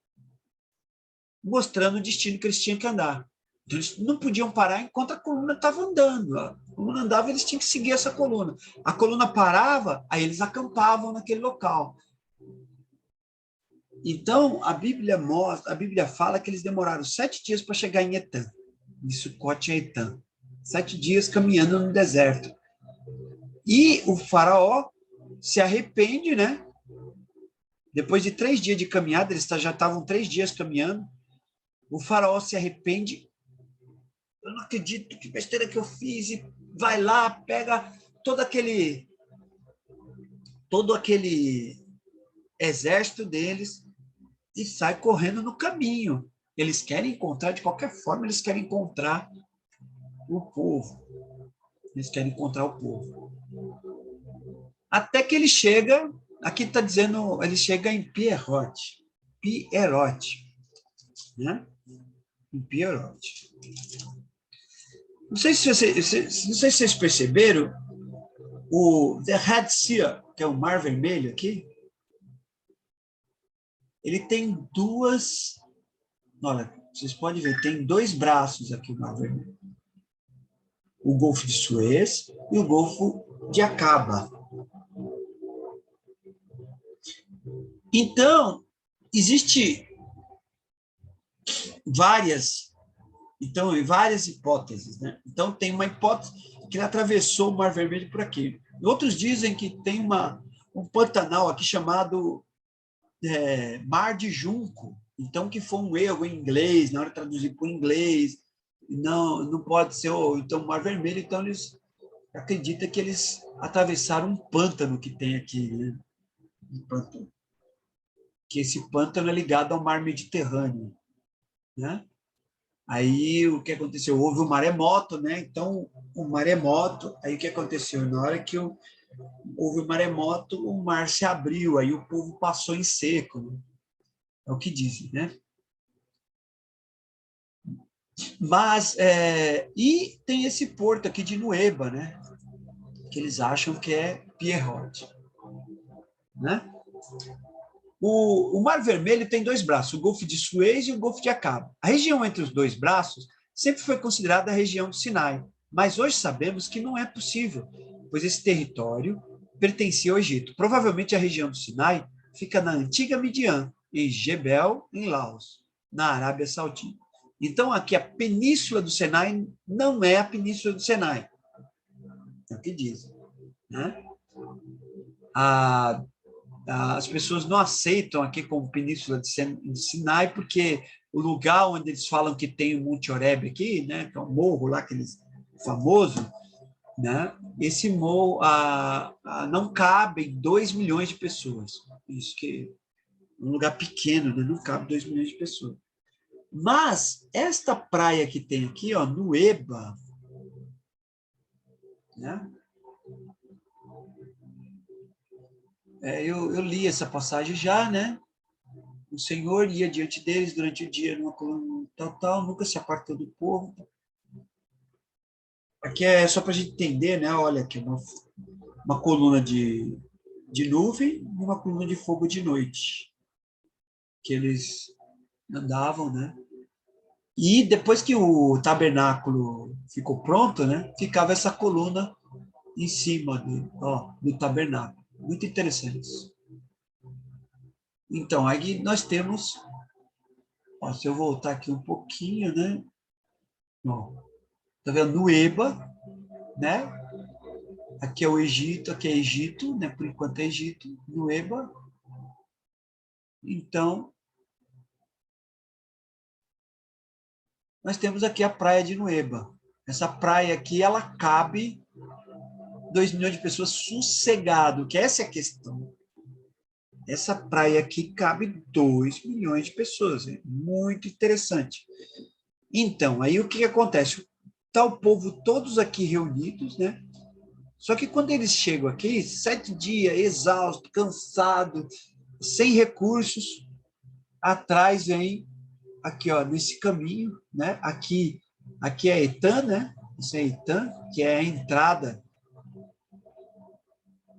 mostrando o destino que eles tinham que andar. Então, eles não podiam parar enquanto a coluna estava andando. A coluna andava, eles tinham que seguir essa coluna. A coluna parava, aí eles acampavam naquele local. Então, a Bíblia fala que eles demoraram 7 dias para chegar em Etã, em Sucote, Etã. 7 dias caminhando no deserto. E o faraó se arrepende, né? Depois de 3 dias de caminhada, eles já estavam 3 dias caminhando. O faraó se arrepende. Eu não acredito, que besteira que eu fiz. E vai lá, pega todo aquele exército deles e sai correndo no caminho. Eles querem encontrar, de qualquer forma, eles querem encontrar o povo. Eles querem encontrar o povo. Até que ele chega, aqui está dizendo, ele chega em Pierote, né? Em Pierote. Não sei se vocês perceberam, o The Red Sea, que é o Mar Vermelho aqui, ele tem duas, olha, vocês podem ver, tem 2 braços aqui o Mar Vermelho. O Golfo de Suez e o Golfo de Acaba. Então, existe várias hipóteses, né? Então, tem uma hipótese que ele atravessou o Mar Vermelho por aqui. Outros dizem que tem um Pantanal aqui chamado Mar de Junco, então que foi um erro em inglês, na hora de traduzir para o inglês, não pode ser, então, Mar Vermelho, então eles acreditam que eles atravessaram um pântano que tem aqui, né? Um pântano. Que esse pântano é ligado ao mar Mediterrâneo, né? Aí o que aconteceu? Houve um maremoto, né? Então, o maremoto, aí o que aconteceu? Na hora que houve o maremoto, o mar se abriu, aí o povo passou em seco, né? É o que dizem, né? Mas, e tem esse porto aqui de Nueba, né? Que eles acham que é Pierrot, né? O Mar Vermelho tem dois braços, o Golfo de Suez e o Golfo de Acaba. A região entre os dois braços sempre foi considerada a região do Sinai, mas hoje sabemos que não é possível, pois esse território pertencia ao Egito. Provavelmente a região do Sinai fica na antiga Midian, em Jebel, em Laos, na Arábia Saudita. Então, aqui a Península do Sinai não é a Península do Sinai, é o que dizem, né? A As pessoas não aceitam aqui como Península de Sinai, porque o lugar onde eles falam que tem o Monte Horebe aqui, né, que é um morro lá, aquele famoso, né, esse morro não cabe 2 milhões de pessoas. Isso que é um lugar pequeno, né, não cabe 2 milhões de pessoas. Mas esta praia que tem aqui, ó, Nueba, né, eu li essa passagem já, né? O Senhor ia diante deles durante o dia numa coluna tal, nunca se apartou do povo. Aqui é só para a gente entender, né? Olha, aqui uma coluna de nuvem e uma coluna de fogo de noite, que eles andavam, né? E depois que o tabernáculo ficou pronto, né? Ficava essa coluna em cima do tabernáculo. Muito interessante. Então, aí nós temos, ó, se eu voltar aqui um pouquinho, né? Ó, tá vendo? Nueba, né? Aqui é o Egito, aqui é Egito, né? Por enquanto é Egito, Nueba. Então, nós temos aqui a praia de Nueba. Essa praia aqui, ela cabe 2 milhões de pessoas sossegado, que essa é a questão. Essa praia aqui cabe 2 milhões de pessoas. É muito interessante. Então, aí o que acontece? Está o povo todos aqui reunidos, né? Só que quando eles chegam aqui, 7 dias, exausto, cansado, sem recursos, atrás vem aqui, ó, nesse caminho, né? Aqui é Etã, né? Isso é Etã, que é a entrada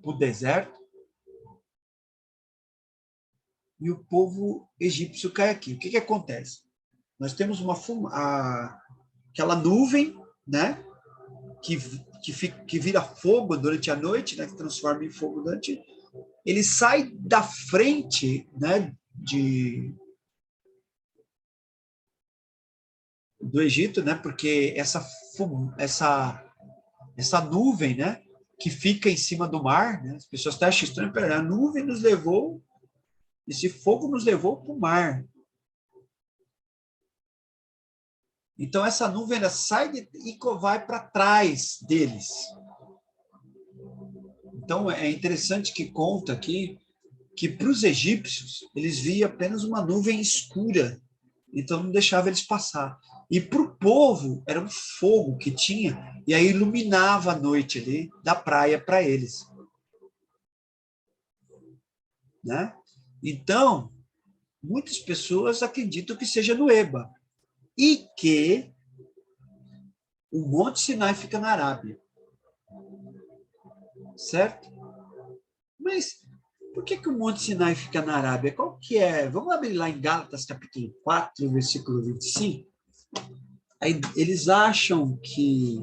para o deserto. E o povo egípcio cai aqui. O que acontece? Nós temos aquela nuvem, né? Que vira fogo durante a noite, né? Que transforma em fogo durante. Ele sai da frente, né? Do Egito, né? Porque essa nuvem, né? Que fica em cima do mar, né? As pessoas estão achando estranho, a nuvem nos levou, esse fogo nos levou para o mar. Então essa nuvem ela sai e vai para trás deles. Então é interessante que conta aqui que para os egípcios eles viam apenas uma nuvem escura, então não deixava eles passar. E para o povo era um fogo que tinha e aí iluminava a noite ali da praia para eles, né? Então muitas pessoas acreditam que seja Nueba e que o Monte Sinai fica na Arábia, certo? Mas por que o Monte Sinai fica na Arábia? Qual que é? Vamos abrir lá em Gálatas, capítulo 4, versículo 25. Aí eles acham que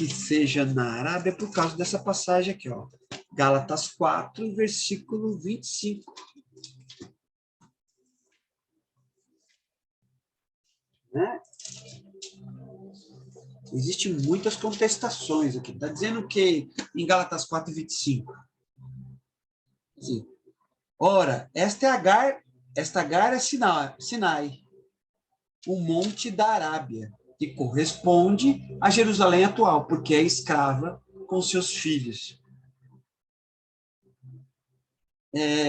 seja na Arábia por causa dessa passagem aqui, ó. Gálatas 4, versículo 25. Né? Existem muitas contestações aqui. Está dizendo que em Gálatas 4, 25. Assim, ora, esta Agar é Sinai, o monte da Arábia, que corresponde a Jerusalém atual, porque é escrava com seus filhos.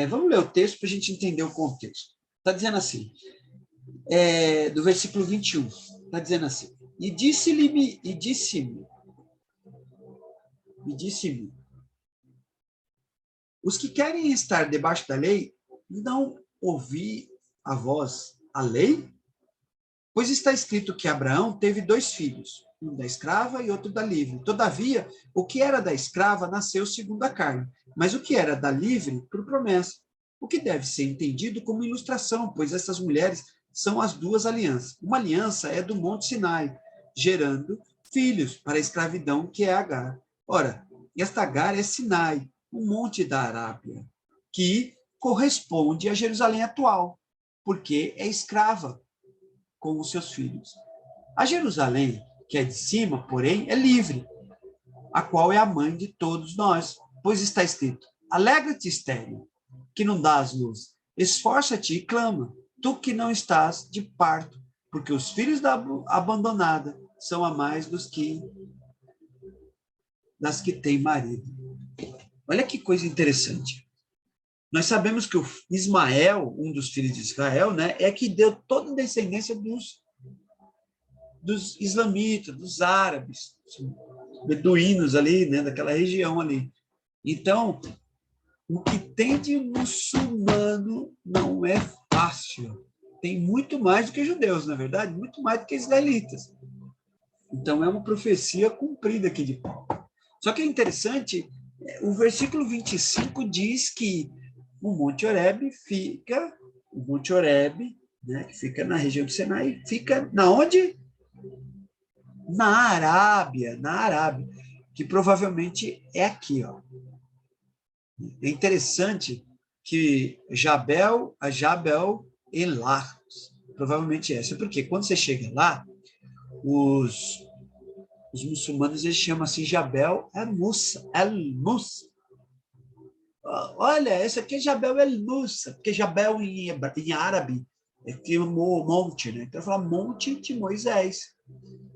Vamos ler o texto para a gente entender o contexto. Está dizendo assim, do versículo 21. Está dizendo assim, e disse-me, os que querem estar debaixo da lei, não ouvir a voz, a lei? Pois está escrito que Abraão teve 2 filhos, um da escrava e outro da livre. Todavia, o que era da escrava nasceu segundo a carne, mas o que era da livre, por promessa. O que deve ser entendido como ilustração, pois essas mulheres são as 2 alianças. Uma aliança é do Monte Sinai, gerando filhos para a escravidão, que é Agar. Ora, esta Agar é Sinai, um monte da Arábia, que corresponde a Jerusalém atual, porque é escrava com os seus filhos. A Jerusalém, que é de cima, porém, é livre, a qual é a mãe de todos nós, pois está escrito: alegra-te, estéril, que não dás luz, esforça-te e clama, tu que não estás de parto, porque os filhos da abandonada são a mais das que têm marido. Olha que coisa interessante. Nós sabemos que o Ismael, um dos filhos de Israel, né, é que deu toda a descendência dos islamitas, dos árabes, beduínos ali, né, daquela região ali. Então, o que tem de muçulmano não é fácil. Tem muito mais do que judeus, na verdade, muito mais do que israelitas. Então, é uma profecia cumprida aqui de Paulo. Só que é interessante, o versículo 25 diz que o Monte Horebe, né, que fica na região do Sinai, fica na onde? Na Arábia, que provavelmente é aqui, ó. É interessante que Jabel Elah, provavelmente essa, porque quando você chega lá, os muçulmanos eles chamam assim Jabel El-Musa. Olha, essa aqui é Jabel El-Musa, porque Jabel em árabe é que o monte, né? Então fala Monte de Moisés.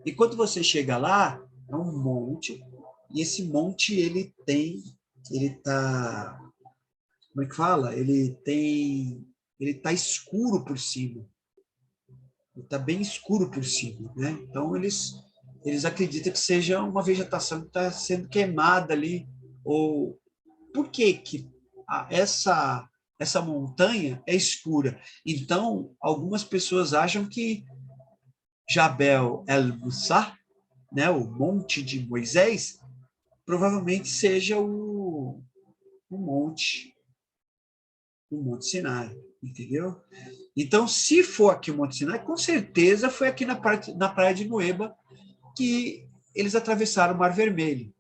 E quando você chega lá, é um monte, e esse monte ele tá, como é que fala? Ele tá escuro por cima. Ele tá bem escuro por cima, né? Então eles acreditam que seja uma vegetação que está sendo queimada ali, ou por que essa montanha é escura? Então, algumas pessoas acham que Jabel el-Musa, né, o Monte de Moisés, provavelmente seja o Monte Sinai, entendeu? Então, se for aqui o Monte Sinai, com certeza foi aqui na praia de Nueba que eles atravessaram o Mar Vermelho,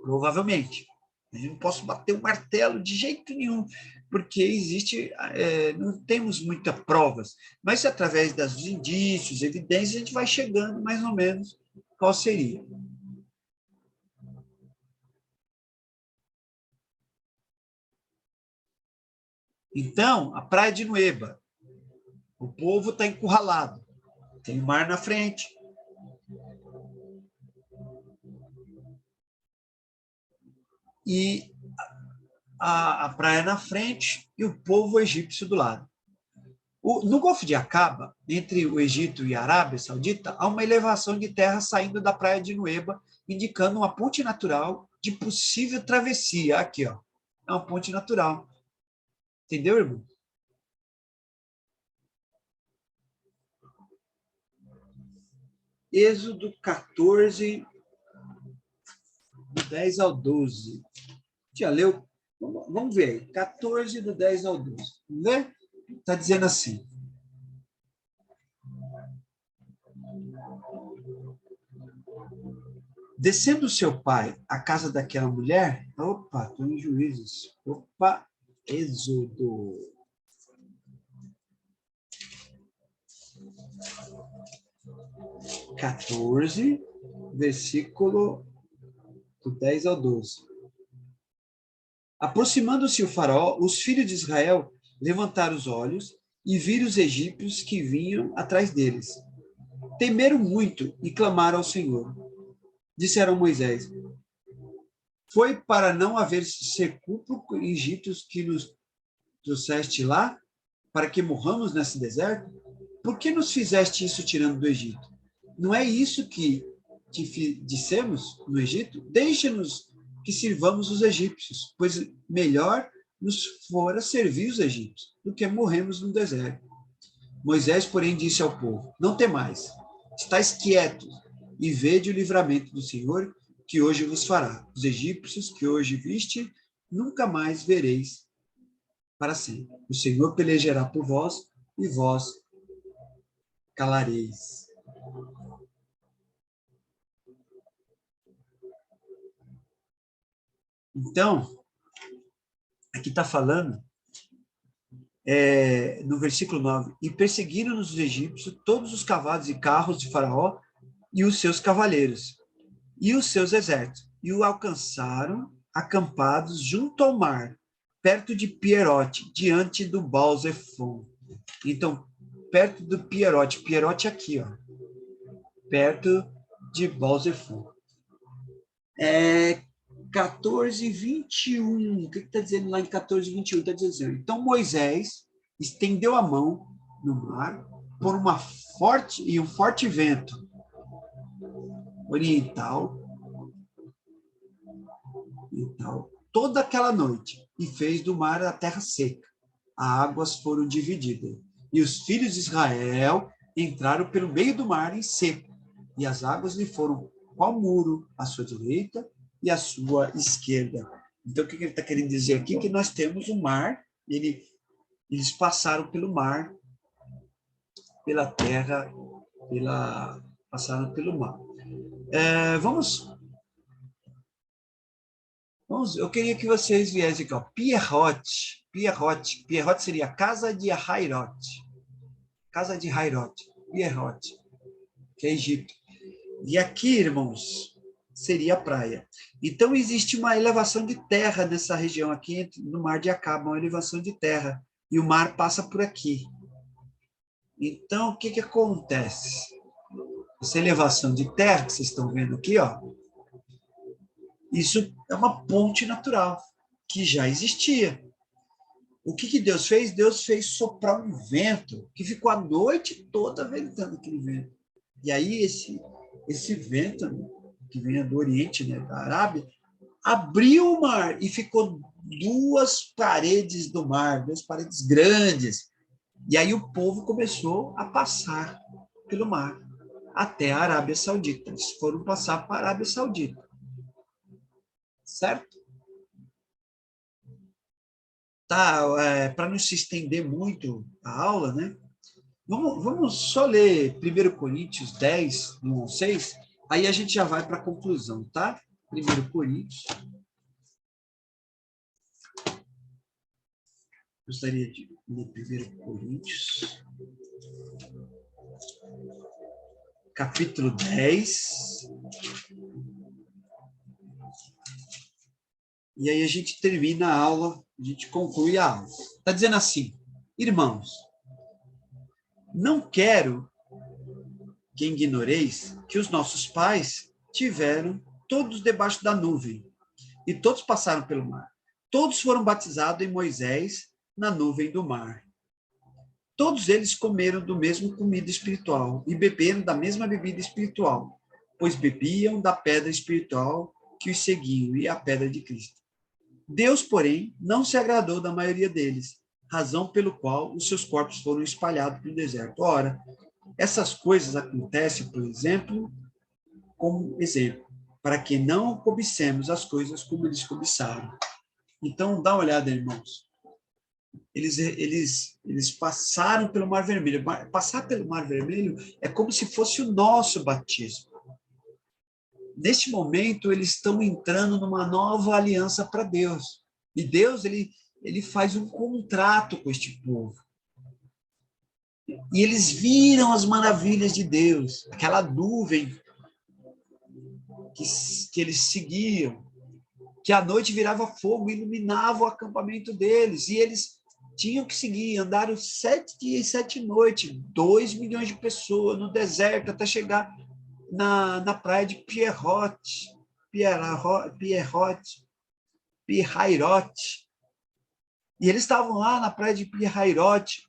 provavelmente. Eu não posso bater o martelo de jeito nenhum, porque não temos muitas provas, mas através dos indícios, evidências, a gente vai chegando mais ou menos qual seria. Então, a praia de Nueba, o povo está encurralado, tem o mar na frente. E a praia na frente e o povo egípcio do lado. No Golfo de Aqaba, entre o Egito e a Arábia Saudita, há uma elevação de terra saindo da praia de Nueba, indicando uma ponte natural de possível travessia. Aqui, ó, é uma ponte natural. Entendeu, irmão? Êxodo 14, do 10 ao 12. Já leu? Vamos ver aí. 14, do 10 ao 12. Vamos ver? Está dizendo assim. Descendo seu pai à casa daquela mulher, opa, estou em Juízes, opa, Êxodo. (14), versículo do 10 ao 12. Aproximando-se o faraó, os filhos de Israel levantaram os olhos e viram os egípcios que vinham atrás deles. Temeram muito e clamaram ao Senhor. Disseram a Moisés: foi para não haver sepulcro egípcios que nos trouxeste lá, para que morramos nesse deserto? por que nos fizeste isso tirando do Egito? Não é isso que dissemos no Egito? Deixa-nos que sirvamos os egípcios, pois melhor nos fora servir os egípcios do que morrermos no deserto. Moisés, porém, disse ao povo: não temais, estáis quietos e vede o livramento do Senhor, que hoje vos fará. Os egípcios que hoje viste, nunca mais vereis para sempre. O Senhor pelejará por vós e vós calareis. Então, aqui está falando, no versículo 9, e perseguiram-nos os egípcios todos os cavalos e carros de Faraó e os seus cavaleiros e os seus exércitos, e o alcançaram acampados junto ao mar, perto de Pierote, diante do Baal-Zephon. Então, perto do Pierote, Pierote aqui, ó, perto de Baal-Zephon. 14:21, o que está dizendo lá em 14:21? Está dizendo, então Moisés estendeu a mão no mar por um forte vento oriental toda aquela noite, e fez do mar a terra seca. As águas foram divididas, e os filhos de Israel entraram pelo meio do mar em seco, e as águas lhe foram qual muro à sua direita e à sua esquerda. Então, o que ele está querendo dizer aqui? Que nós temos o mar, eles passaram pelo mar, pela terra, passaram pelo mar. Vamos, eu queria que vocês viessem aqui, ó, Pierrote seria casa de Hairote, Pierrote, que é Egito. E aqui, irmãos, seria a praia. Então, existe uma elevação de terra nessa região aqui, no Mar de Acaba, uma elevação de terra, e o mar passa por aqui. Então, o que acontece? Essa elevação de terra que vocês estão vendo aqui, ó, isso é uma ponte natural, que já existia. O que Deus fez? Deus fez soprar um vento, que ficou a noite toda ventando aquele vento. E aí, esse vento, que vinha do Oriente, né, da Arábia, abriu o mar e ficou duas paredes do mar, duas paredes grandes. E aí o povo começou a passar pelo mar até a Arábia Saudita. Eles foram passar para a Arábia Saudita. Certo? Tá, para não se estender muito a aula, né? Vamos só ler 1 Coríntios 10, 1 ao 6, aí a gente já vai para a conclusão, tá? 1 Coríntios. Gostaria de ler 1 Coríntios, capítulo 10. E aí a gente termina a aula, a gente conclui a aula. Está dizendo assim, irmãos, não quero que ignoreis que os nossos pais tiveram todos debaixo da nuvem, e todos passaram pelo mar. Todos foram batizados em Moisés na nuvem do mar. Todos eles comeram do mesmo comida espiritual e beberam da mesma bebida espiritual, pois bebiam da pedra espiritual que os seguiam, e a pedra de Cristo. Deus, porém, não se agradou da maioria deles, razão pelo qual os seus corpos foram espalhados pelo deserto. Ora, essas coisas acontecem, por exemplo, como exemplo, para que não cobicemos as coisas como eles cobiçaram. Então, dá uma olhada, irmãos. Eles passaram pelo Mar Vermelho. Passar pelo Mar Vermelho é como se fosse o nosso batismo. Neste momento, eles estão entrando numa nova aliança para Deus. E Deus, ele faz um contrato com este povo. E eles viram as maravilhas de Deus, aquela nuvem que eles seguiam, que à noite virava fogo, iluminava o acampamento deles, e eles tinham que seguir, andaram 7 dias e 7 noites, 2 milhões de pessoas no deserto, até chegar na praia de Pierrote, e eles estavam lá na praia de Pierrote,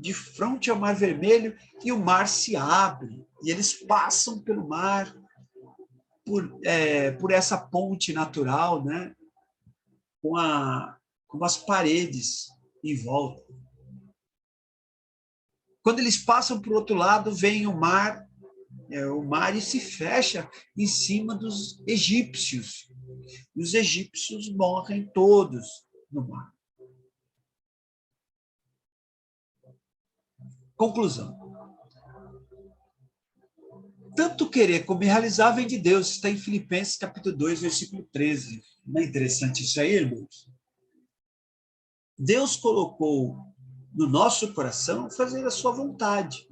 de frente ao Mar Vermelho, e o mar se abre, e eles passam pelo mar, por essa ponte natural, né? com as paredes em volta. Quando eles passam para o outro lado, vem o mar e se fecha em cima dos egípcios. E os egípcios morrem todos no mar. Conclusão. Tanto querer como realizar vem de Deus. Está em Filipenses capítulo 2, versículo 13. Não é interessante isso aí, irmãos? Deus colocou no nosso coração fazer a sua vontade.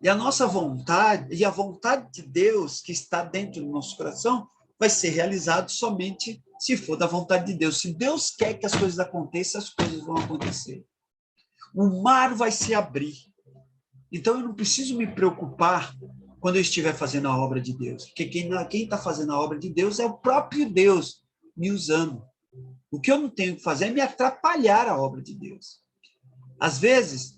E a nossa vontade, e a vontade de Deus que está dentro do nosso coração, vai ser realizado somente se for da vontade de Deus. Se Deus quer que as coisas aconteçam, as coisas vão acontecer. O mar vai se abrir. Então, eu não preciso me preocupar quando eu estiver fazendo a obra de Deus. Porque quem está fazendo a obra de Deus é o próprio Deus me usando. O que eu não tenho que fazer é me atrapalhar a obra de Deus. Às vezes,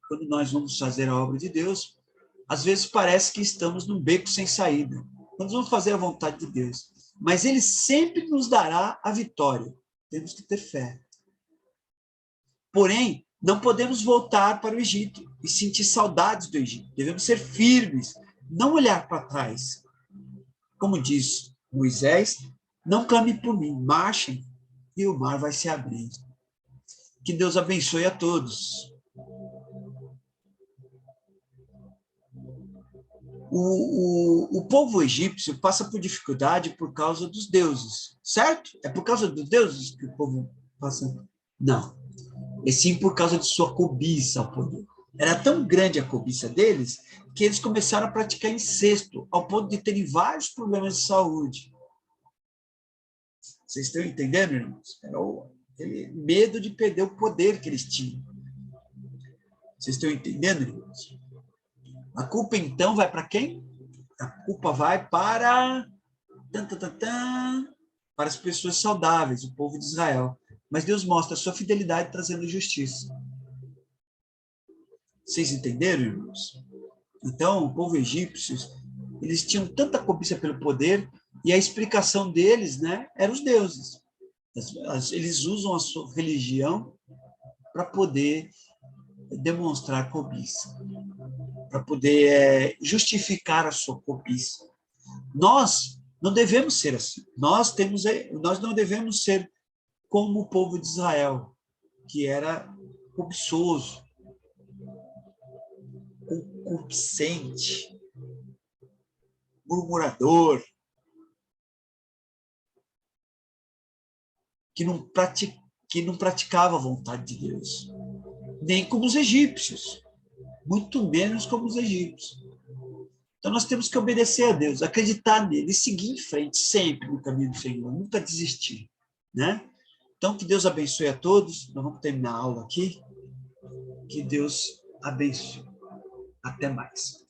quando nós vamos fazer a obra de Deus, às vezes parece que estamos num beco sem saída. Nós vamos fazer a vontade de Deus. Mas Ele sempre nos dará a vitória. Temos que ter fé. Porém, não podemos voltar para o Egito e sentir saudades do Egito. Devemos ser firmes, não olhar para trás. Como diz Moisés, não clame por mim, marchem e o mar vai se abrir. Que Deus abençoe a todos. O povo egípcio passa por dificuldade por causa dos deuses, certo? É por causa dos deuses que o povo passa? Não. E sim por causa de sua cobiça ao poder. Era tão grande a cobiça deles que eles começaram a praticar incesto, ao ponto de terem vários problemas de saúde. Vocês estão entendendo, irmãos? Era aquele medo de perder o poder que eles tinham. Vocês estão entendendo, irmãos? A culpa, então, vai para quem? A culpa vai para as pessoas saudáveis, o povo de Israel. Mas Deus mostra a sua fidelidade trazendo justiça. Vocês entenderam, irmãos? Então, o povo egípcio, eles tinham tanta cobiça pelo poder, e a explicação deles, né, eram os deuses. Eles usam a sua religião para poder demonstrar cobiça, para poder justificar a sua cobiça. Nós não devemos ser assim. Nós não devemos ser como o povo de Israel, que era cobiçoso, concupiscente, murmurador, que não praticava a vontade de Deus. Nem como os egípcios, muito menos como os egípcios. Então, nós temos que obedecer a Deus, acreditar nele e seguir em frente, sempre no caminho do Senhor, nunca desistir, né? Então, que Deus abençoe a todos. Nós vamos terminar a aula aqui. Que Deus abençoe. Até mais.